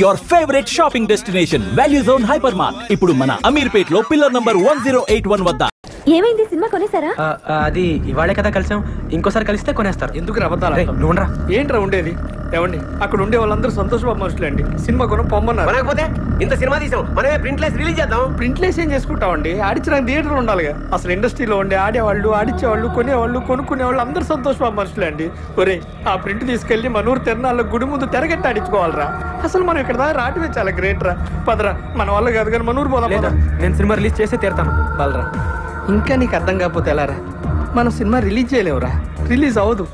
your favorite shopping destination, Value Zone Hypermart. ఇప్పుడు మన అమీర్పేట్ లో పిల్లర్ నంబర్ 1081 వద్ద. ఏమైంది సినిమా కొనేసారా? అది ఇవాళే కదా కలిసాం, ఇంకోసారి కలిస్తే కొనేస్తారు. ఎందుకు అబద్ధాలు? నువ్వురా. ఏంట్రా ఉండేది? ఏమండి అక్కడ ఉండే వాళ్ళందరూ సంతోష్ బాబు మనుషులే అండి. సినిమా కొనం పొమ్మన్నారు. కొనకపోతే ఇంత సినిమా తీసాం, మనమే ప్రింట్లెస్ రిలీజ్ చేద్దాం. ప్రింట్లెస్ ఏం చేసుకుంటామండి? ఆడించడానికి థియేటర్ ఉండాలిగా. అసలు ఇండస్ట్రీలో ఉండే ఆడేవాళ్ళు, ఆడిచ్చేవాళ్ళు, కొనేవాళ్ళు, కొనుక్కునేవాళ్ళు అందరూ సంతోష్ బాబు మనుషులే అండి. ఒరే ఆ ప్రింట్ తీసుకెళ్లి మనూరు తిరణాల్లో గుడి ముందు తెరగట్టి ఆడించుకోవాలరా. అసలు మనం ఇక్కడ దాకా రావటమే చాలా గ్రేట్ రా. పదరా, మన వల్ల కాదు కానీ మనూరు పోదాం. నేను సినిమా రిలీజ్ చేసి తీరుతాను. బలరా, ఇంకా నీకు అర్థం కాకపోతే ఎలారా? మనం సినిమా రిలీజ్ చేయలేవురా, రిలీజ్ అవ్వదు.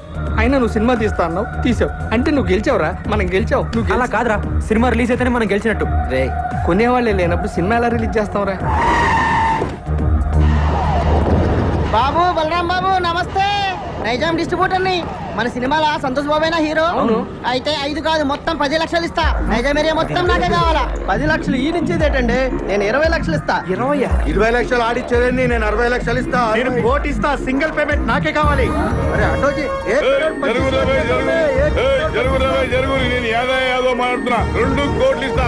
అయినా నువ్వు సినిమా తీస్తా అన్నావు, తీసావు అంటే నువ్వు గెలిచావురా. మనం గెలిచావు. నువ్వు అలా కాదురా, సినిమా రిలీజ్ అయితేనే మనం గెలిచినట్టు. రే కొనేవాళ్ళే లేనప్పుడు సినిమా ఎలా రిలీజ్ చేస్తావురా? బాబు బలరాం బాబు నమస్తే. నైజాం డిస్ట్రిబ్యూటర్ ని. మన సినిమాలో సంతోష్ బాబేనా హీరో? అవును. అయితే 5 కాదు మొత్తం 10 లక్షలు ఇస్తా. నైజాం ఏరియా మొత్తం నాకే కావాలా. 10 లక్షలు ఈ నుంచేదేటండి, నేను 20 లక్షలు ఇస్తా. 20 లక్షలు ఆడిచ్చేదండి, నేను 60 లక్షలు ఇస్తా. నేను కోటి ఇస్తా, సింగిల్ పేమెంట్ నాకే కావాలి. అరే అటోజీ జరుగు, నేను యాదో మాట్లాడుతున్నా. 2 కోట్లు ఇస్తా.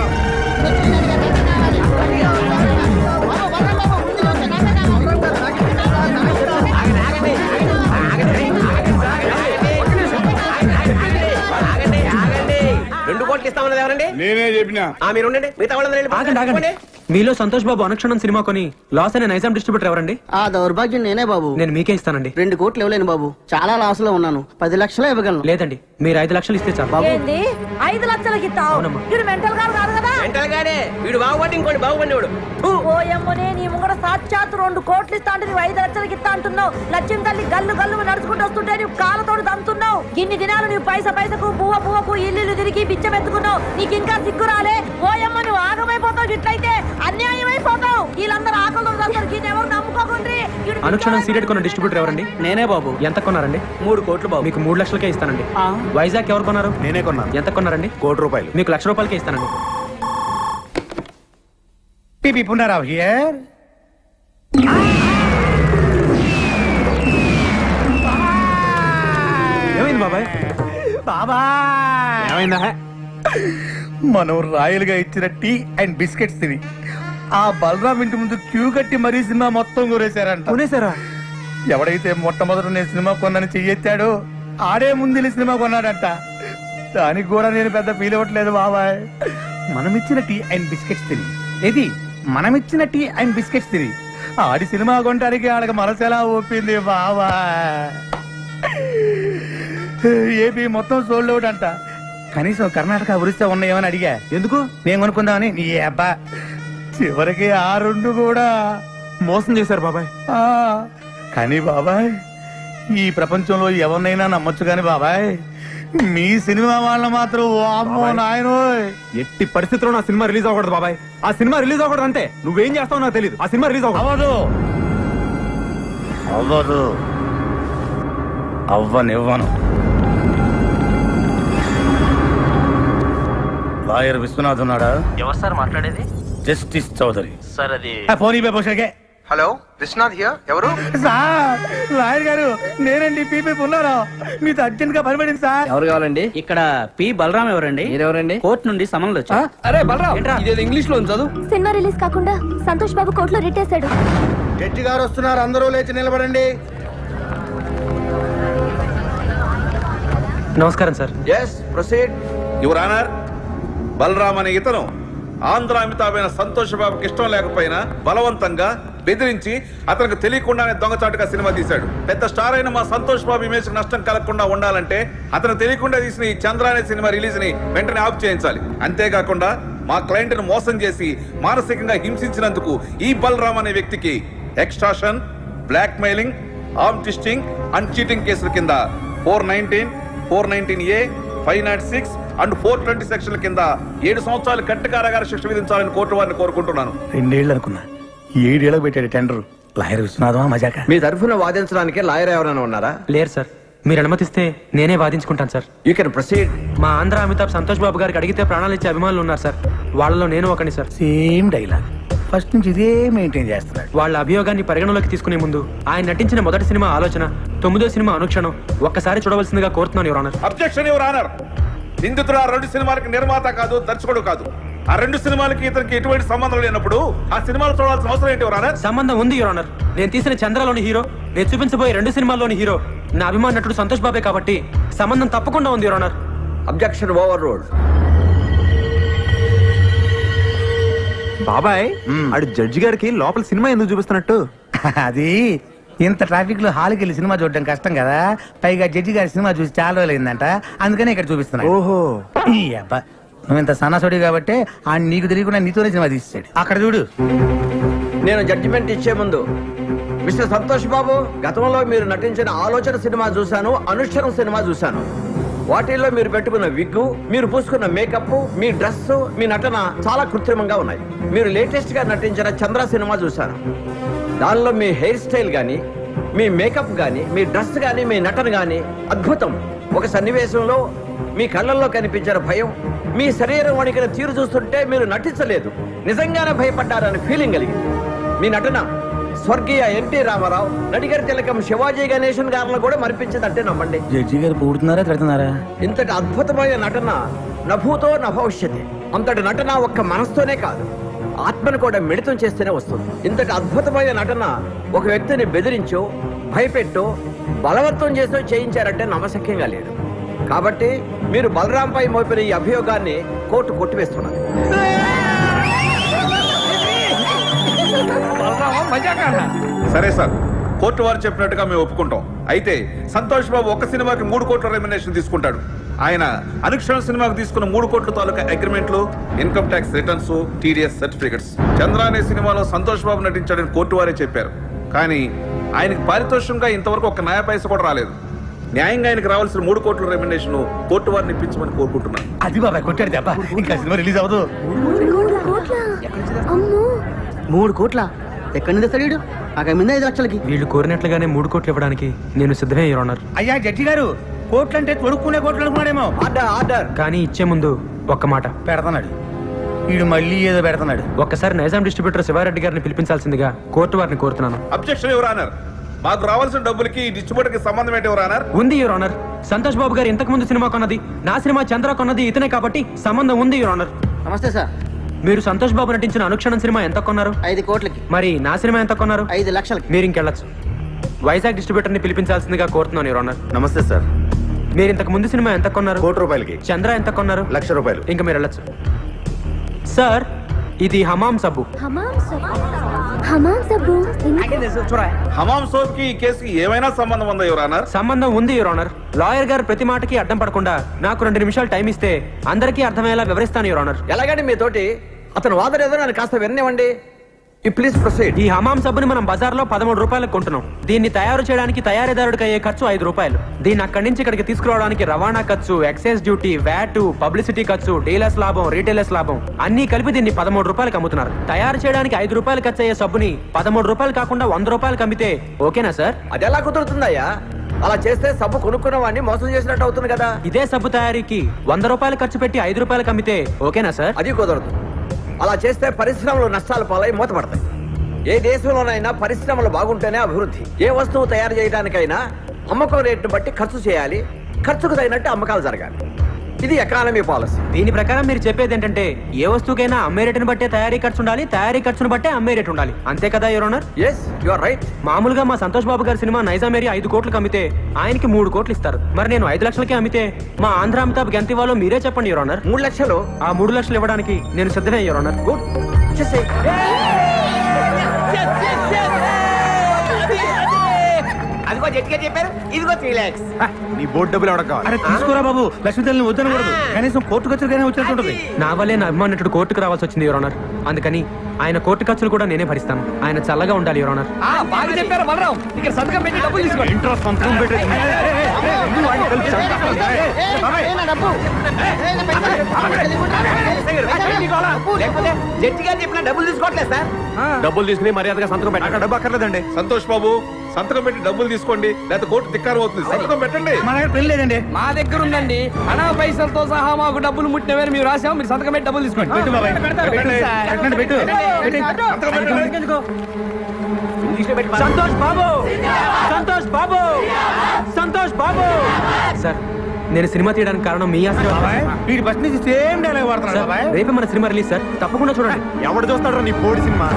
బాబు బలరాం బాబు ముందు నాకే కావాలి. 2 కోట్లు ఇస్తామన్నది ఎవరండి? నేనే చెప్పినా. మీరు ఉండండి, మిగతా వాళ్ళందరూ మీలో సంతోష్ బాబు అనుక్షణం సినిమా కొని లాస్ అయిన నైజాం డిస్ట్రిబ్యూటర్ ఎవరండి? ఆ దౌర్భాగ్యం నేనే బాబు. నేను మీకే ఇస్తానండి. 2 కోట్లు ఇవ్వలేను బాబు, చాలా లాస్ లో ఉన్నాను. 10 లక్షలు ఇవ్వగలను. లేదండి, మీరు 5 లక్షలు ఇస్తే చాలు. బాబు 5 లక్షలకి ఇస్తావు? వీడు మెంటల్ గారు కాదు కదా. మెంటల్ గాడే వీడు. బాగుపడి ఇంకోటి బాగుపడినవాడు. ఓయమ్మనే నీ ముంగడ సాక్షాత్ 2 కోట్లు ఇస్తా అంటే నువ్వు 5 లక్షలకి ఇస్తా అంటున్నావు. లక్ష్యం తల్లి గల్లు గల్లు నడుచుకుంటూ వస్తుంటే నువ్వు కాళ్ళతోడు దంతున్నావు. ఇన్ని దినాలు నువ్వు పైసకు పువ్వకు ఇల్లు తిరిగి బిచ్చం ఎత్తుకున్నావు. నీకు ఇంకా సిగ్గు రాలే? ఓయమ్మ నువ్వు ఆగమైపోతావు. ఇట్లయితే అన్యాయం అయిపోతావు. వీళ్ళందరూ ఆకలి ఎవరు నమ్ముకోకుండ్రి. అనుక్షణం సీరియడ్ కొన్న డిస్ట్రిబ్యూటర్ ఎవరండి? నేనే బాబు. ఎంత కొన్నారండి? 3 కోట్లు బాబు. మీకు 3 లక్షలకే ఇస్తానండి. వైజాగ్ ఎవరు కొన్నారు? నేనే కొన్నాను. ఎంత కొన్నారండి? 1 కోటి రూపాయలు. మీకు 1,00,000 రూపాయలకే ఇస్తానండి. TP Punarao here. ఏమైంది బాబాయ్? ఏమైందా? మనం రాయలుగా ఇచ్చిన టీ అండ్ బిస్కెట్స్ తిని ఆ బలరాం ఇంటి ముందు క్యూ కట్టి మరీ సినిమా మొత్తం కొనేశారంట. కొనేశారా? ఎవడైతే మొట్టమొదటి నేను సినిమా కొన్నాను చెయ్యెత్తాడో ఆడే ముందు సినిమా కొన్నాడంట. దానికి కూడా నేను పెద్ద ఫీల్ అవ్వట్లేదు బాబాయ్. మనమిచ్చిన టీ అండ్ బిస్కెట్స్ తిని మనమిచ్చిన టీ అండ్ బిస్కెట్స్ తిని ఆడి సినిమా కొనడానికి ఆడకి మనసు ఎలా ఒప్పింది బాబా. ఏపీ మొత్తం సోల్డ్ అవుట్ అంట. కనీసం కర్ణాటక ఒరిస్సా ఉన్నాయేమని అడిగా. ఎందుకు? నేను కొనుక్కుందామని. నీ అబ్బా చివరికి ఆ 2 కూడా మోసం చేశారు బాబాయ్. కానీ బాబాయ్ ఈ ప్రపంచంలో ఎవరినైనా నమ్మొచ్చు కానీ బాబాయ్ మీ సినిమా వాళ్ళని మాత్రం అమ్మో నాయనో. ఎట్టి పరిస్థితుల్లో నా సినిమా రిలీజ్ అవ్వకూడదు బాబాయ్. ఆ సినిమా రిలీజ్ అవ్వకూడదు అంటే నువ్వేం చేస్తావు నాకు తెలియదు. ఆ సినిమా రిలీజ్ అవ్వదు. అవ్వనివ్వను. లాయర్ విశ్వనాథ్ ఉన్నాడా? ఎవరు సార్ మాట్లాడేది? Justice Chaudhary sir. అది ఫోన్ ఇవ్వకే. Hello, Vishwanath here. ఎవరు? సార్ లాయర్ గారు నేనండి. పీపీ ఉన్నారా? మీతో అర్జెంట్ గా పనిపడింది సార్. ఎవరు కావాలండి? ఇక్కడ పి బలరాం ఎవరండి? మీరెవరండి? కోర్టు నుండి సమన్లు వచ్చా. అరే బలరాం, ఇదేదో ఇంగ్లీష్ లో చదువు. సినిమా రిలీజ్ కాకుండా సంతోష్ బాబు కోర్టులో రిట్టేశాడు. జడ్జి గారు వస్తున్నారు, అందరూ లేచి నిలబడండి. నమస్కారం sir. yes proceed. Your honour, Balaram అనే ఇతను ఆంధ్ర అమితాబైన సంతోష్ బాబుకి ఇష్టం లేకపోయినా బలవంతంగా బెదిరించి అతనికి తెలియకుండానే దొంగచాటుగా సినిమా తీశాడు. పెద్ద స్టార్ అయిన మా సంతోష్ బాబు ఇమేజ్ నష్టం కలగకుండా ఉండాలంటే అతను తెలియకుండా తీసిన ఈ చంద్ర అనే సినిమా రిలీజ్ ని వెంటనే ఆఫ్ చేయించాలి. అంతేకాకుండా మా క్లయింట్ ను మోసం చేసి మానసికంగా హింసించినందుకు ఈ బలరాం అనే వ్యక్తికి extortion, blackmailing, arm twisting and cheating కేసుల కింద 419, 419A, 596 అండ్ 420 సెక్షన్ల కింద 7 సంవత్సరాలు కఠిన కారాగార శిక్ష విధించాలని కోర్టు వారిని కోరుకుంటున్నాను. 2 ఏళ్ళు అనుకున్నా, 7 ఏళ్ళకి పెట్టాడు టెండర్. లాయర్ విశ్వనాథమా మజాక? మీ తరఫున వాదించడానికి లాయర్ ఎవరైనా ఉన్నారా? లేరు సార్. మీరు అనుమతిస్తే నేనే వాదించుకుంటాను సార్. You can proceed. మా ఆంధ్ర అమితాబ్ సంతోష్ బాబు గారికి అడిగితే ప్రాణాలు ఇచ్చే అభిమానులు ఉన్నారు సార్. వాళ్ళలో నేను ఒకని సార్. Same dialogue. ఫస్ట్ నుంచి ఇదే మెయింటైన్ చేస్తున్నాడు. వాళ్ళ అభియోగాన్ని పరిగణలోకి తీసుకునే ముందు ఆయన నటించిన మొదటి సినిమా ఆలోచన, 9వ సినిమా అనుక్షణం ఒక్కసారి చూడవలసిందిగా కోరుతున్నాను your honour. Objection your honour. నిందితుడు ఆ 2 సినిమాలకి నిర్మాత కాదు, దర్శకుడు కాదు. ఆ 2 సినిమాలకి ఇతనికి ఎటువంటి సంబంధం లేనప్పుడు ఆ సినిమాలు చూడాల్సిన అవసరం ఏంటి యువర్ ఆనర్? సంబంధం ఉంది యువర్ ఆనర్. నేను తీసిన చంద్రలోని హీరో, నేను చూపించబోయే 2 సినిమాల్లోని హీరో నా అభిమాన నటుడు సంతోష్ బాబే కాబట్టి సంబంధం తప్పకుండా ఉంది your honour. Objection over road. బాబాయ్ ఆడు జడ్జి గారికి లోపల సినిమా ఎందుకు చూపిస్తున్నట్టు? అది ఇంత ట్రాఫిక్ లో హాల్కి వెళ్ళి సినిమా చూడడం కష్టం కదా, పైగా జడ్జి గారి సినిమా చూసి చాలా రోజులైందంట, అందుకనే ఇక్కడ చూపిస్తున్నా. ఓహో, ఈ అబ్బా నువ్వు ఇంత సన్నాసుడి కాబట్టి ఆ నీకు తెలియకుండా నీతోనే సినిమా తీసాడు. అక్కడ చూడు. నేను జడ్జిమెంట్ ఇచ్చే ముందు మిస్టర్ సంతోష్ బాబు, గతంలో మీరు నటించిన ఆలోచన సినిమా చూశాను, అనుష్ఠరం సినిమా చూశాను. వాటిల్లో మీరు పెట్టుకున్న విగ్గు, మీరు పూసుకున్న మేకప్, మీ డ్రెస్, మీ నటన చాలా కృత్రిమంగా ఉన్నాయి. మీరు లేటెస్ట్ గా నటించిన చంద్ర సినిమా చూశాను. దానిలో మీ హెయిర్ స్టైల్ గానీ, మీ మేకప్ గానీ, మీ డ్రెస్ గానీ, మీ నటన గానీ అద్భుతం. ఒక సన్నివేశంలో మీ కళ్ళల్లో కనిపించిన భయం, మీ శరీరం వణికిన తీరు చూస్తుంటే మీరు నటించలేదు, నిజంగానే భయపడ్డారని ఫీలింగ్ కలిగింది. మీ నటన స్వర్గీయ ఎన్టీ రామారావు, నడిగర్ తిలకం శివాజీ గణేశన్ గారిని కూడా మరిపించిందంటే నమ్మండి. జడ్జి గారు పూడుతున్నారా తిడుతున్నారా? ఇంతటి అద్భుతమైన నటన నభూతో నభవిష్యతి. అంతటి నటన ఒక్క మనసుతోనే కాదు, ఆత్మను కూడా మిళితం చేస్తేనే వస్తుంది. ఇంతటి అద్భుతమైన నటన ఒక వ్యక్తిని బెదిరించో, భయపెట్టో, బలవంతం చేసో చేయించారంటే నమ్మశక్యంగా లేదు. కాబట్టి మీరు బలరాంపై మోపిన ఈ అభియోగాన్ని కోర్టు కొట్టివేస్తున్నది. సరే సార్, కోర్టు వారు చెప్పినట్టుగా మేము ఒప్పుకుంటాం. అయితే సంతోష్ బాబు ఒక్క సినిమాకి 3 కోట్ల రెమ్యునరేషన్ తీసుకుంటాడు. ఆయన అనుక్షణ సినిమాకు తీసుకున్న 3 కోట్ల తాలూకా అగ్రిమెంట్లు, income tax returns, TDS certificates. Chandra అనే సినిమాలో సంతోష్ బాబు నటించాడని కోర్టు వారే చెప్పారు. కానీ ఆయనకు పారితోషికంగా ఇంతవరకు ఒక నయా పైస కూడా రాలేదు. న్యాయంగా ఆయనకు రావాల్సిన 3 కోట్ల రెమ్యునరేషన్ కోర్టు వారిని ఇప్పించమని కోరుకుంటున్నాను. అది బాబాయ్ కొట్టాడు దెబ్బ, ఇంకా సినిమా రిలీజ్ అవ్వదు. 3 కోట్ల ఎక్కడి నుంచి తెస్తాడు? నాకు ముందు 5 లక్షలకి. వీళ్ళు కోరినట్లుగానే 3 కోట్లు ఇవ్వడానికి నేను సిద్ధమే యువర్ ఆనర్. అయ్యా జడ్జి గారు, కోట్లు అంటే తొడుక్కునే కోట్లు అనుకున్నాడేమో. Order order. కానీ ఇచ్చే ముందు ఒక్క మాట పెడతాడు వీడు, మళ్ళీ ఏదో పెడతాడు. ఒక్కసారి నైజాం డిస్ట్రిబ్యూటర్ శివారెడ్డి గారిని పిలిపించాల్సిందిగా కోర్టు వారిని కోరుతున్నాను. Objection your honour. మాకు రావాల్సిన డబ్బులకి ఈ డిస్ట్రిబ్యూటర్ కి సంబంధం ఏంటి యువర్ ఆనర్? ఉంది యువర్ ఆనర్. సంతోష్ బాబు గారు ఇంతకు ముందు సినిమా కొన్నది, నా సినిమా చంద్ర కొన్నది ఇతనే కాబట్టి సంబంధం ఉంది యువర్ ఆనర్. నమస్తే సార్. మీరు సంతోష్ బాబు నటించిన అనుక్షణం సినిమా ఎంత కొన్నారు? 5 కోట్లకి. మరి నా సినిమా ఎంత కొన్నారు? 5 లక్షలకి. మీరు ఇంకెళ్ళచ్చు. వైజాగ్ డిస్ట్రిబ్యూటర్ ని పిలిపించాల్సిందిగా కోరుతున్నాను యువర్ ఆనర్. నమస్తే సార్. మీరు ఇంతకు ముందు సినిమా ఎంత కొన్నారు? 1 కోటి రూపాయలకి. చంద్ర ఎంత కొన్నారు? 1,00,000 రూపాయలు. ఇంకా మీరు వెళ్ళచ్చు. సార్, ఇది హమాం సబ్బు. హమాం సోప్ కి ఈ కేసుకి ఏమైనా సంబంధం ఉందా యువర్ ఆనర్? సంబంధం ఉంది యువర్ ఆనర్. లాయర్ గారు ప్రతి మాటకి అడ్డం పడకుండా నాకు 2 నిమిషాలు టైం ఇస్తే అందరికీ అర్థమయ్యేలా వివరిస్తాను యువర్ ఆనర్. ఎలాగండి మీతోటి అతను వాదన ఏదో నన్ను కాస్త విననివ్వండి. Please proceed. ఈ హమాం సబ్బుని మనం బజార్లో 13 రూపాయలకు కొంటున్నాం. దీన్ని తయారు చేయడానికి తయారీదారుడికి అయ్యే ఖర్చు 5 రూపాయలు. దీన్ని అక్కడి నుంచి ఇక్కడికి తీసుకురావడానికి రవాణా ఖర్చు, ఎక్సైజ్ డ్యూటీ, వ్యాట్, పబ్లిసిటీ ఖర్చు, డీలర్స్ లాభం, రీటైలర్స్ లాభం అన్ని కలిపి దీన్ని 13 రూపాయలకు అమ్ముతున్నారు. తయారు చేయడానికి 5 రూపాయలు ఖర్చు అయ్యే సబ్బుని 13 రూపాయలు కాకుండా 100 రూపాయలకు అమ్మితే ఓకేనా సార్? అది ఎలా కుదురుతుందయ్యా? అలా చేస్తే సబ్బు కొనుక్కున్న వాడిని మోసం చేసినట్టు అవుతుంది కదా. ఇదే సబ్బు తయారీకి 100 రూపాయలు ఖర్చు పెట్టి 5 రూపాయలకు అమ్మితే ఓకేనా సార్? అది కుదరదు. అలా చేస్తే పరిశ్రమలు నష్టాల పాలై మూతపడతాయి. ఏ దేశంలోనైనా పరిశ్రమలు బాగుంటేనే అభివృద్ధి. ఏ వస్తువు తయారు చేయడానికైనా అమ్మకం రేటును బట్టి ఖర్చు చేయాలి, ఖర్చుకు తగినట్టు అమ్మకాలు జరగాలి. ఇది ఎకానమీ పాలసీ. దీని ప్రకారం మీరు చెప్పేది ఏంటంటే ఏ వస్తువుకైనా అమ్మే రేటును బట్టే తయారీ ఖర్చు ఉండాలి, తయారీ ఖర్చును బట్టే అమ్మే రేటు ఉండాలి. అంతే కదా your honour? yes you are right. మామూలుగా మా సంతోష్ బాబు గారి సినిమా నైజాం ఏరియా 5 కోట్లకు అమ్మితే ఆయనకి 3 కోట్లు ఇస్తారు. మరి నేను 5 లక్షలకే అమ్మితే మా ఆంధ్ర అమితాబ్ ఎంత ఇవ్వాలో మీరే చెప్పండి యువర్ ఆనర్. 3 లక్షలు. ఆ 3 లక్షలు ఇవ్వడానికి నేను సిద్ధమే యువర్ ఆనర్. గుడ్. అదిగో జట్గా చెప్పారు, ఇదిగో 3 lakhs. నీ బోర్డు డబ్బులు ఎవడ కావాలి? అరే తీసుకోరా బాబు, లక్ష్మీదేవిని వద్దనకూడదు. కనీసం కోర్టు ఖర్చులుగానే వచ్చినట్టుంటది. నా వల్లే నా అభిమానుడు కోర్టుకు రావాల్సి వచ్చింది యువర్ ఆనర్. అందుకని ఆయన కోర్టు ఖర్చులు కూడా నేనే భరిస్తాను. ఆయన చల్లగా ఉండాలి యువర్ ఆనర్. బాగా చెప్పారు బలరాం. ఇక్కడ సంతకం పెట్టి డబ్బులు తీసుకోండి. ఇంట్రెస్ట్ సంతకం పెట్టి లేకపోతే జట్టిగా చెప్పిన డబ్బులు తీసుకోవట్లేదు సార్. డబ్బులు తీసుకుని మర్యాదగా సంతకం పెట్టండి. డబ్బు అక్కర్లేదండి. సంతోష్ బాబు, సంతకం పెట్టి డబ్బులు తీసుకోండి, లేకపోతే కోర్టు ధిక్కారం అవుతుంది. సంతకం పెట్టండి. మా దగ్గర పెళ్లి లేదండి. మా దగ్గర ఉందండి. అనా పైసలతో సహా మాకు డబ్బులు ముట్టినవేరు మేము రాసాము. మీరు సంతకం పెట్టి డబ్బులు తీసుకోండి. పెట్టు బాబాయ్, పెట్టండి, పెట్టు. సంతోష్ బాబు, సంతోష్ బాబు, సంతోష్ బాబు. సార్, నేను సినిమా తీయడానికి కారణం మీ ఆశీర్వాదం. వీడి ఫస్ట్ నుంచి సేమ్ డైలాగ్ వాడుతున్నాడు బాబాయ్. రేపే మన సినిమా రిలీజ్ సార్, తప్పకుండా చూడండి. ఎవడు చూస్తాడు నీ పోడి సినిమా?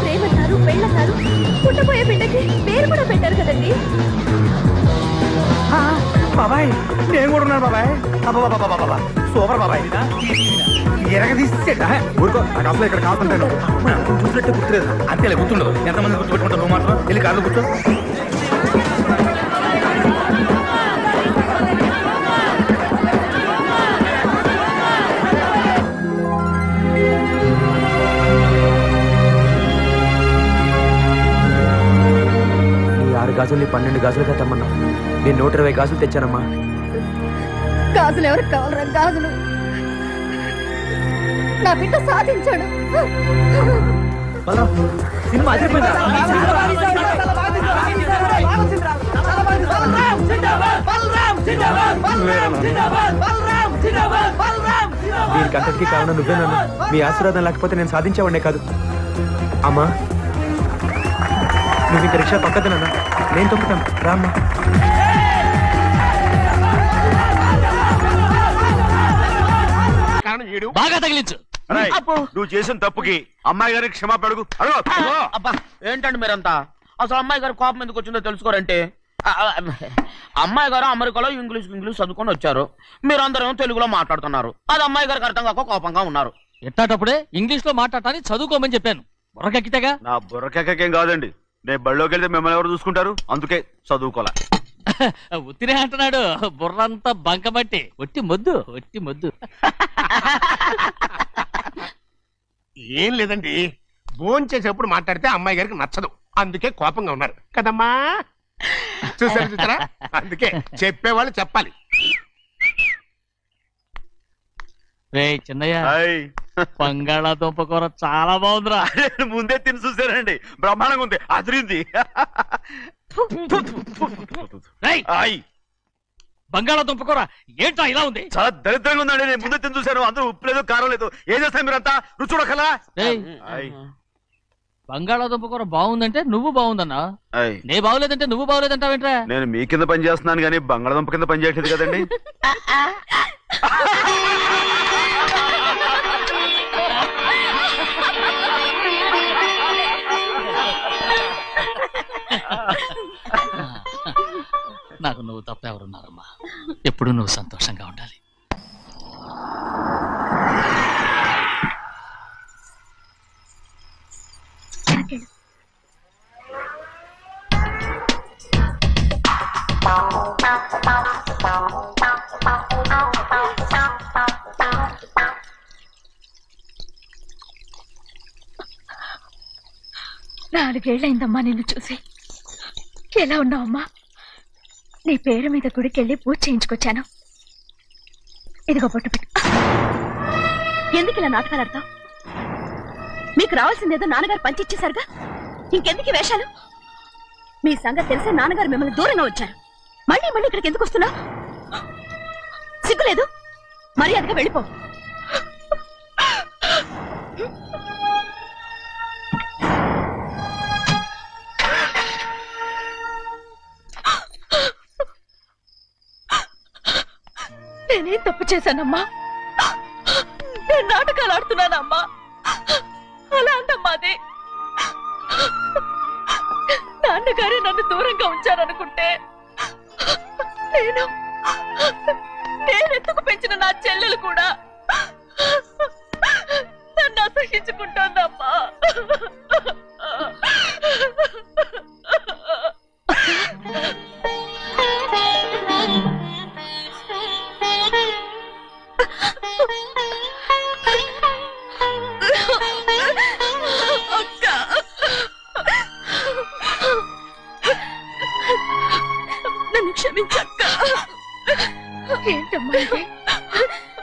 ప్రేమన్నారు, పెళ్ళన్నారు, పుట్టబోయే బిడ్డకి పేరు కూడా పెట్టారు కదండి. బాబాయ్ నేను కూడా ఉన్నాను బాబాయ్. సూపర్ బాబాయ్. ఊరుకో, నాకు అసలు ఇక్కడ కాకుంటాను. చూసినట్టే గుర్తులేదు. అంతేలే గుర్తుండదు. ఎంతమంది గుర్తుపెట్టుకుంటారు? నువ్వు మాత్రం వెళ్ళి కార్లు కూర్చో. ఈ 6 గాజుల్ని 12 గాజులుగా తెమ్మన్నా. నేను 120 గాజులు తెచ్చానమ్మా. గాజులు ఎవరికి కావాలరా? గాజులు నా బిడ్డ సాధించాడు. సినిమా అదిరిపోయిందా? దీనికంతటికి కారణం నువ్వేనన్నా. మీ ఆశీర్వాదం లేకపోతే నేను సాధించేవాడినే కాదు. అమ్మా నువ్వు ఇంక రిక్షా పక్కదనన్నా, నేను తొక్కుతాను. రామ్మా. బాగా తగిలించు. నువ్వు చేసిన తప్పుకి అమ్మాయి గారికి క్షమాపణ అడుగు. అబ్బా ఏంటండి మీరంతా? అసలు అమ్మాయి గారు కోపం ఎందుకు వచ్చిందో తెలుసుకోరంటే, అమ్మాయి గారు అమెరికాలో ఇంగ్లీష్ చదువుకొని వచ్చారు. మీరందరూ తెలుగులో మాట్లాడుతున్నారు. అది అమ్మాయి గారికి అర్థం కాక కోపంగా ఉన్నారు. ఎట్టాటప్పుడే ఇంగ్లీష్ లో మాట్లాడటానికి చదువుకోమని చెప్పాను. బుర్రకెక్కితేగా. నా బుర్రకెక్కకేం కాదండి. నేను బళ్ళోకి వెళ్తే మిమ్మల్ని ఎవరు చూసుకుంటారు? అందుకే చదువుకోలే. ఉత్తినే అంటున్నాడు. బుర్రంతా బంకబట్టి ఒట్టి మొద్దు, ఒట్టి మొద్దు. ఏం లేదండి, భోజనం చేసేప్పుడు మాట్లాడితే అమ్మాయి గారికి నచ్చదు, అందుకే కోపంగా ఉన్నారు కదమ్మా. చూసారా? అందుకే చెప్పేవాళ్ళు చెప్పాలి. రే చిన్నయ్య, బంగాళాదుంప కూర చాలా బాగుందిరా. ముందే తిని చూసానండి, బ్రహ్మాండంగా ఉంది, అదిరింది. బంగాళాదుంప కూర ఏంటా ఇలా ఉంది? చాలా దరిద్రంగా ఉందండి. నేను ముందే తిని చూశాను. అందరూ ఉప్పు లేదు, కారం లేదు. ఏం చేస్తాను మీరంతా? రుచి చూడకలా. బంగాళాదుంప కూర బాగుందంటే నువ్వు బాగుందన్నా, నే బాగులేదంటే నువ్వు బాగులేదంటావేంట్రా? నేను మీ కింద పని చేస్తున్నాను కానీ బంగాళాదుంప కింద పని చేయట్లేదు కదండి. నాకు నువ్వు తప్ప ఎవరున్నారమ్మా? ఎప్పుడు నువ్వు సంతోషంగా ఉండాలి. నాలుగేళ్లైందమ్మా నిన్ను చూసి. ఎలా ఉన్నావమ్మా? నీ పేరు మీద గుడికెళ్ళి పూజ చేయించుకొచ్చాను. ఇదిగో బొట్టు పెట్టు. ఎందుకు ఇలా నాటకాలు ఆడతావు? మీకు రావాల్సిందేదో నాన్నగారు పంచిచ్చేశారుగా, ఇంకెందుకు వేషాలు? మీ సంగతి తెలిసే నాన్నగారు మిమ్మల్ని దూరంగా వచ్చారు. మళ్ళీ మళ్ళీ ఇక్కడికి ఎందుకు వస్తున్నా? సిగ్గులేదు? మర్యాదగా వెళ్ళిపో. నేనేం తప్పు చేశానమ్మా? నేను నాటకాలు ఆడుతున్నానమ్మా. అలా అంటమ్మా. అది నాన్నగారే నన్ను దూరంగా ఉంచారనుకుంటే నేనెందుకు పెంచిన నా చెల్లెలు కూడా నన్ను అసహించుకుంటోందమ్మా.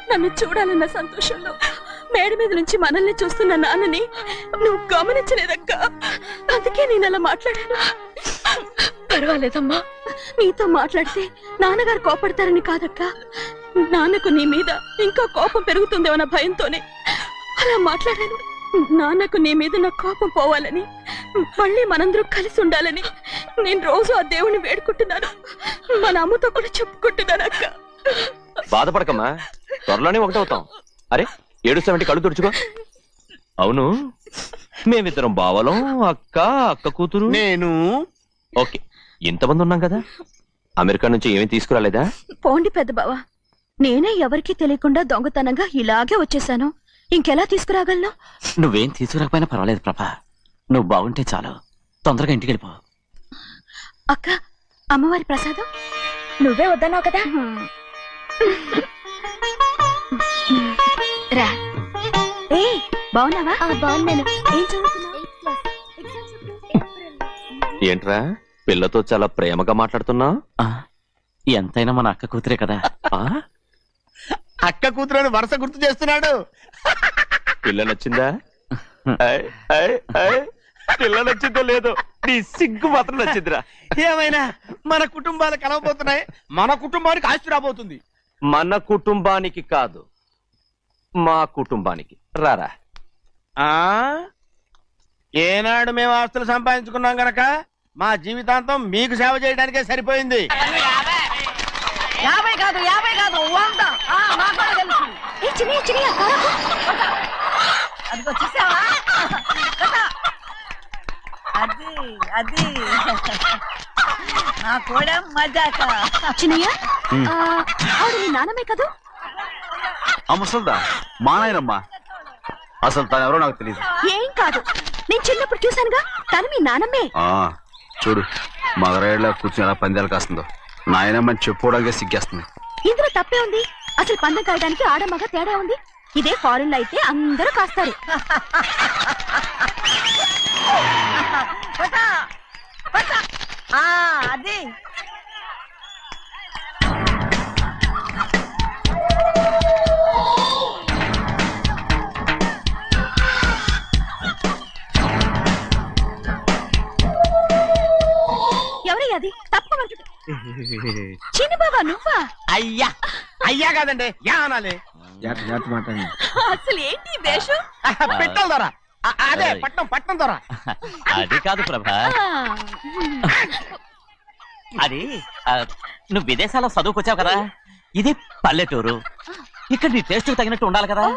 నన్ను చూడాలన్న సంతోషంలో మేడ మీద నుంచి మనల్ని చూస్తున్న నాన్నని నువ్వు గమనించలేదక్క. అందుకే నేను అలా మాట్లాడాను. పర్వాలేదమ్మా, నీతో మాట్లాడితే నాన్నగారు కోపడతారని కాదక్క. నాన్నకు నీ మీద ఇంకా కోపం పెరుగుతుందేమన్న భయంతోనే అలా మాట్లాడాను. నాన్నకు నీ మీద నా కోపం పోవాలని, మళ్ళీ మనందరూ కలిసి ఉండాలని నేను రోజు ఆ దేవుని వేడుకుంటున్నాను. మన అమ్మతో కూడా చెప్పుకుంటున్నాను అక్క. బాధపడకమ్మా, త్వరలోనే ఒకటవుతాం. అరే ఏడుస్తామంటే కళ్ళు తుడుచుకో. అవును, మేమిద్దరం బావలం, అక్క కూతురు, నేను. ఓకే, ఇంతమంది ఉన్నాం కదా, అమెరికా నుంచి ఏమీ తీసుకురాలేదా? పోండి పెద్ద బావ, నేనే ఎవరికీ తెలియకుండా దొంగతనంగా ఇలాగే వచ్చేసాను. ఇంకెలా తీసుకురాగలను? నువ్వేం తీసుకురాకపోయినా పర్వాలేదు ప్రభా, నువ్వు బాగుంటే చాలు. తొందరగా ఇంటికి వెళ్ళిపో. అక్క, అమ్మవారి ప్రసాదం నువ్వే వద్దన్నావు కదా. రా. ఏ బాగున్నావా? బాగున్నాను. ఏం చదువుతున్నావు? ఏంట్రా పిల్లతో చాలా ప్రేమగా మాట్లాడుతున్నావు? ఎంతైనా మన అక్క కూతురే కదా. అక్క కూతురని వరుస గుర్తు చేస్తున్నాడు. పిల్ల నచ్చిందా? పిల్ల నచ్చిందో లేదో, నీ సిగ్గు మాత్రం నచ్చిందిరా. ఏమైనా మన కుటుంబాలు కలవబోతున్నాయి, మన కుటుంబానికి ఆస్తి రాబోతుంది. మన కుటుంబానికి కాదు, మా కుటుంబానికి. రారా. ఏనాడు మేము ఆస్తులు సంపాదించుకున్నాం గనక మా జీవితాంతం మీకు సేవ చేయడానికే సరిపోయింది. 50 కాదు 100. నాకు కూడా తెలుసు. అదిగో చూసావా? అది నా కూడా మజాక. చిన్నయ్య, ఆవిడ నీ నాన్నమే కదా? ముసల్దా మా నాయనమ్మా. అసలు తను ఎవరో నాకు తెలియదు. ఏం కాదు, నేను చిన్నప్పుడు చూశానుగా, తను మీ నాన్నమే. చూడు మగరాయిలా కూర్చుని ఎలా పందాలు కాస్తుందో. నాయనమ్మని చెప్పుకోవడానికి సిగ్గేస్తుంది. ఇందులో తప్పే ఉంది? అసలు పందెం కాయడానికి ఆడమగ తేడా ఉంది. ఇదే ఫారెన్ లో అయితే అందరూ కాస్తారు. అది ఎవరయ్యా అది? తప్పమంటుంది. చిన్న బాబా నువ్వా? అయ్యా అయ్యా కాదండి, యా అనాలి. అసలు ఏంటి వేషం? పెట్టాల ద్వారా, అదే పట్నం ద్వారా. అది కాదు ప్రభా, అది నువ్వు విదేశాల్లో చదువుకొచ్చావు కదా, ఇది పల్లెటూరు. ఇక్కడ నీ టేస్ట్ తగినట్టు ఉండాలి కదా,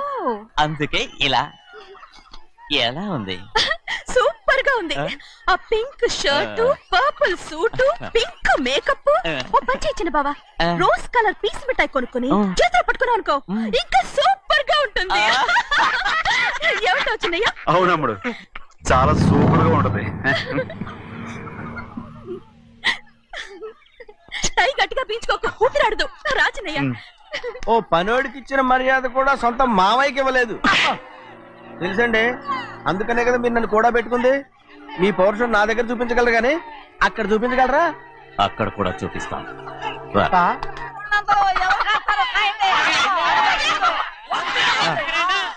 అందుకే ఇలా. ఎలా ఉంది? సూపర్ గా ఉంది. ఆ pink shirt, purple suit, pink makeup. ఓ పని ఇచ్చిన బావా, రోజ్ కలర్ పీస్ మిఠాయి కొనుక్కుని చేతిలో పట్టుకున్నావు అనుకో, ఇంకా సూపర్ గా ఉంటుంది. ఏమిటో వచ్చిందయ్యా? అవునమ్ముడు, చాలా సూపర్ గా ఉంటది. టై గట్టిగా పీంచుకోకు, ఊపిరాడదు. రాజనయ్య, ఓ పనోడికి ఇచ్చిన మర్యాద కూడా సొంత మావయ్యకి ఇవ్వలేదు తెలుసండి. అందుకనే కదా మీరు నన్ను కూడా పెట్టుకుంది. మీ పౌరుషం నా దగ్గర చూపించగలరు కానీ అక్కడ చూపించగలరా? అక్కడ కూడా చూపిస్తాను.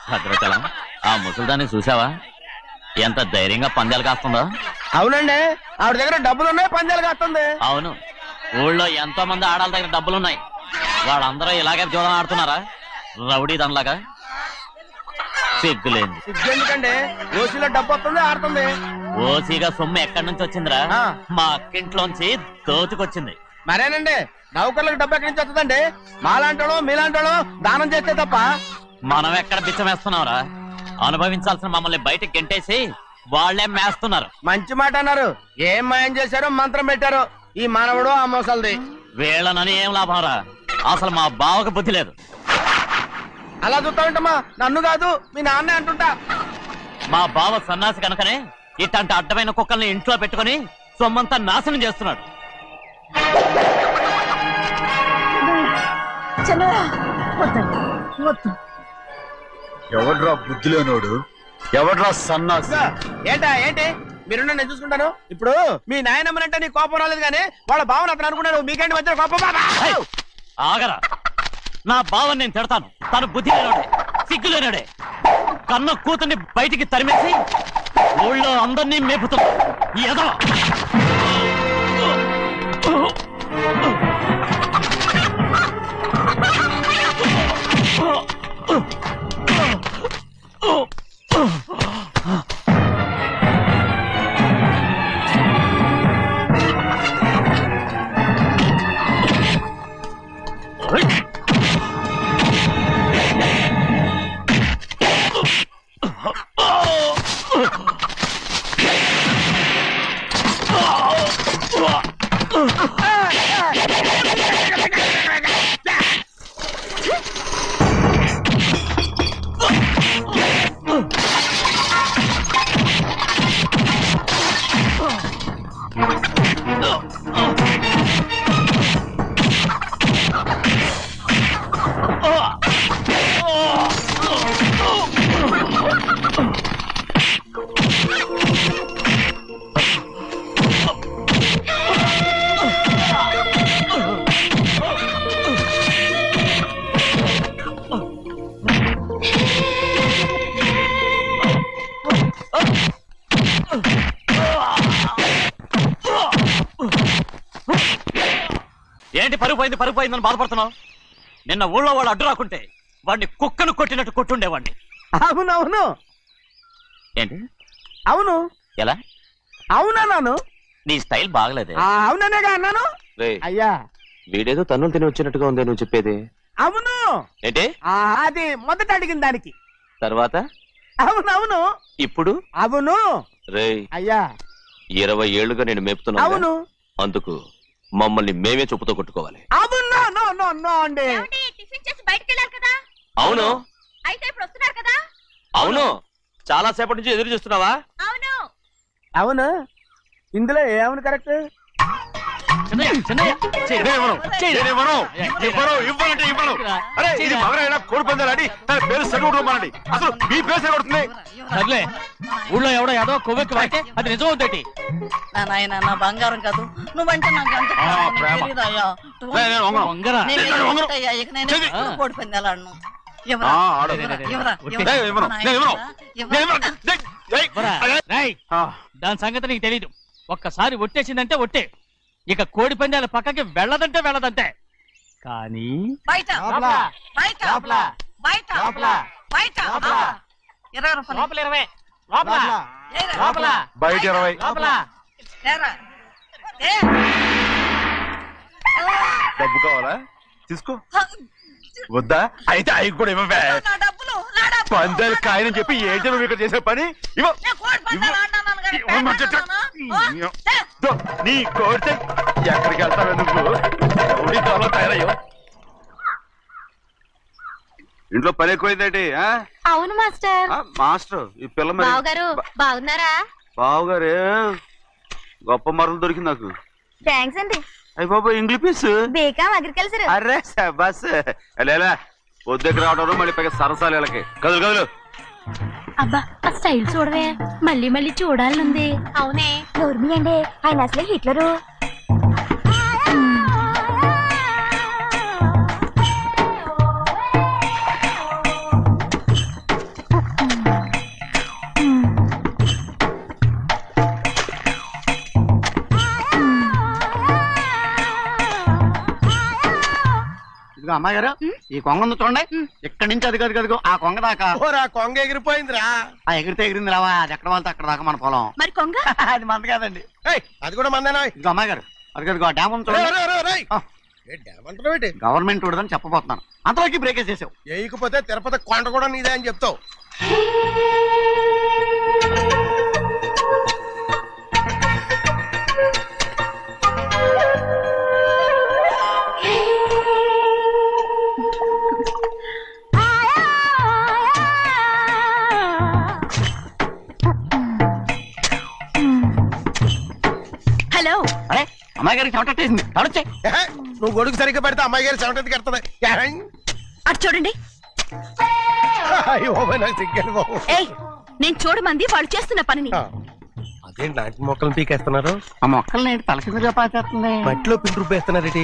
భద్రచలం, ఆ ముసల్దాన్ని చూసావా? ఎంత ధైర్యంగా పందాలు కాస్తుందో. అవునండి, ఆవిడ దగ్గర డబ్బులు ఉన్నాయి, పందాలు కాస్తుంది. అవును, ఊళ్ళో ఎంతో మంది ఆడాల దగ్గర డబ్బులున్నాయి. వాళ్ళందరూ ఇలాగే జోదం ఆడుతున్నారా? రౌడీ దానిలాగా. సిగ్గులేదు. సిగ్గెందుకండి? ఓసీలో డబ్బు వస్తుంది, ఆడుతుంది. ఓసీగా సొమ్ము ఎక్కడి నుంచి వచ్చిందిరా? మా అక్కింట్లోంచి దోచుకొచ్చింది. మరేనండి, నౌకర్లకు డబ్బు ఎక్కడి నుంచి వస్తుందండి? మాలాంటోళ్ళు మీలాంటోళ్ళు దానం చేస్తే తప్ప. మనం ఎక్కడ బిచ్చం వేస్తున్నావురా? అనుభవించాల్సిన మమ్మల్ని బయటకు గెంటేసి వాళ్లే మేస్తున్నారు. మంచి మాట అన్నారు. ఏం మాయం చేశారో, మంత్రం పెట్టారో ఈ మానవుడు ఆ మోసల్ది. వీళ్ళనని ఏం లాభం రా? అసలు మా బావకు బుద్ధి లేదు. అలా చూస్తా ఉంటామా? నన్ను కాదు, మీ నాన్నే అంటుంటా. మా బావ సన్నాసి కనుకనే ఇట్లాంటి అడ్డమైన కుక్కల్ని ఇంట్లో పెట్టుకుని సొమ్మంతా నాశనం చేస్తున్నాడు. ఎవడ్రా బుద్ధిలోనోడు? ఎవడ్రా సన్నాసి? ఏంటి మీరు నేను చూసుకుంటాను. ఇప్పుడు మీ నాయనమ్మనంటే నీ కోపం రాలేదు కానీ వాళ్ళ భావన అతను అనుకున్నాడు. మీకేంటి మధ్య కోపం? ఆగరా, నా బావని నేను తిడతాను. తను బుద్ధి లేనాడే, సిగ్గు లేనాడే. కన్న కూతుర్ని బయటికి తరిమేసి ఊళ్ళో అందరినీ మేపుతున్నా. ఏదో ఏంటి పరుగు పోయిందని బాధపడుతున్నావు? నిన్న ఊళ్ళో వాళ్ళు అడ్డు రాకుంటే వాడిని కుక్కను కొట్టినట్టు కొట్టుండేవాడిని. అవునవును. ఏంటి? అవును. ఎలా? అవునన్నాను. నీ స్టైల్ బాగలేదే. అవుననేగా అన్నాను. అయ్యా వీడేదో తన్నులు తిని వచ్చినట్టుగా ఉందే నువ్వు చెప్పేది. అవును. ఏంటి? అది మొదట అడిగిన దానికి. తర్వాత అవునవును. ఇప్పుడు అవును. రేయ్ అయ్యా 20 ఏళ్లుగా నేను మేపుతున్నా. అవును. అందుకు మమ్మల్ని మేమే చెప్పుతో కొట్టుకోవాలి. అవును. నో అండి. టిఫిన్ చేసి బయటికి వెళ్ళారు కదా. అవును. అయితే ఇప్పుడు వస్తున్నారు కదా. అవును. చాలా సేపటి నుంచి ఎదురు చూస్తున్నావా? అవును. అవును. ఇందులో ఏమను కరెక్ట్? సర్లే, ఊళ్ళో ఎవడో ఏదో కొవ్వెక్కి వాడితే అది నిజం అవుతాయి. నాయన నా బంగారం కాదు, నువ్వంటే నాకు అంత తెలీదయ్యా. ఇక నేను కోడి పందాలను దాని సంగతి నీకు తెలీదు. ఒక్కసారి ఒట్టేసిందంటే ఒట్టే. ఇక కోడి పందాల పక్కకి వెళ్ళదంటే వెళ్ళదంటే. కానీ బయట బయట బయట బయట 20 రూపాయలు. లోపల 20, లోపల లోపల బయట 20, లోపల. డబ్బు కావాలా? తీసుకో. వద్దా? అయితే అవి కూడా ఇవ్వవే. పందాలు కాయని చెప్పి ఏంటి నువ్వు ఇక్కడ చేసే పని? నీ కోరితే ఎక్కడికి వెళ్తావే నువ్వు? తయారయ్యో. ఇంట్లో పని ఎక్కువైందేంటి? అవును మాస్టర్. మాస్టర్ ఈ పిల్ల మరి బావగారు బాగున్నారా? బావగారే గొప్ప మరలు దొరికింది నాకు. థ్యాంక్స్ అండి. అయ్యి బాబు ఇంగ్లీష్ పీస్ బీకాం అగ్రికల్చర్. అరే బస్ లేలా పొద్దుకు రావడం మళ్ళీ పైగా సరసాలు వీళ్ళకి. కదులు కదులు. అబ్బా ఆ స్టైల్ చూడవే, మళ్ళీ మళ్ళీ చూడాలనుంది. అవునే నోర్మి అండి, ఆయన అసలే హిట్లరు. అమ్మాయి గారు ఈ కొంగ ఉంది చూడండి. ఇక్కడి నుంచి అది కదిగో ఆ కొంగ దాకా. కొంగ ఎగిరిపోయిందిరా. ఆ ఎగిరితే ఎగిరింది రావా, అది ఎక్కడ వాళ్ళతో అక్కడ దాకా మన పొలం. మరి కొంగ అది మంద కాదండి, అది కూడా మందేనా. ఇదిగో అమ్మాయి గారు అది కదిగో డ్యామ్ ఉంది చూడండి. గవర్నమెంట్ ఉండదని చెప్పబోతున్నాను, అంతలోకి బ్రేక్ వేసేసావు. వేయకపోతే తిరుపతి కొండ కూడా నీదే అని చెప్తావు. హలో. అరే అమ్మాయి గారికి చెమటేసింది, తడొచ్చే. నువ్వు గొడుగు సరిగ్గా పెడితే అమ్మాయి గారి చెమటకి కడుతుంది. అటు చూడండి. నేను చూడమంది వాళ్ళు చేస్తున్న పనిని. ఏంటి నాటి మొక్కలను పీకేస్తున్నారు? ఆ మొక్కల్ని ఏంటి తలకిందుగా పాచేస్తుంది? మట్టిలో పిండి రుబ్బేస్తున్నారేటి?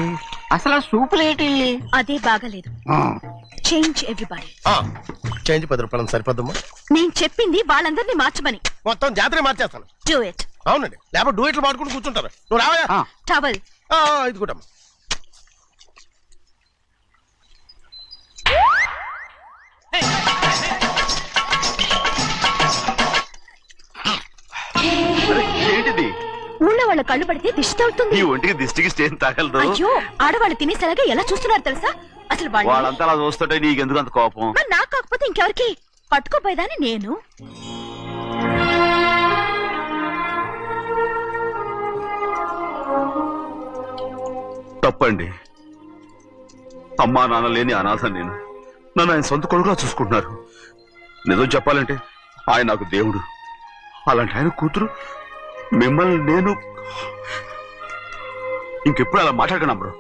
అసలు సూపులేటి అదే బాగాలేదు. Change everybody. చేంజ్ 10 రూపాయలు సరిపోద్దమ్మా. నేను చెప్పింది వాళ్ళందరినీ మార్చమని. మొత్తం జాతర మార్చేస్తాను. Do it. అవునండి, లేకపోతే డూయిట్లు మాడుకుంటూ కూర్చుంటారు. నువ్వు రావా? టవల్ ఇది కూడా ఏంటిది? ఊళ్ళో వాళ్ళ కళ్ళు పడితే దిష్టి తగులుతుంది. ఈ ఒంటికి దిష్టికి స్టేన్ తగలదు. అయ్యో, ఆడవాళ్ళు తినేసేలాగా ఎలా చూస్తున్నారు తెలుసా? అసలు వాళ్ళంతా అలా చూస్తుంటే నీకెందుకు అంత కోపం? మరి నాకు కాకపోతే ఇంకెవరికి? పట్టుకోపోయేదాన్ని నేను. తప్పండి. అమ్మా నాన్న లేని అనాథ నేను. నన్ను ఆయన సొంత కొడుకులా చూసుకుంటున్నారు. నిజం చెప్పాలంటే ఆయన నాకు దేవుడు. అలాంటి ఆయన కూతురు మిమ్మల్ని నేను ఇంకెప్పుడు అలా మాట్లాడగలను బ్రో.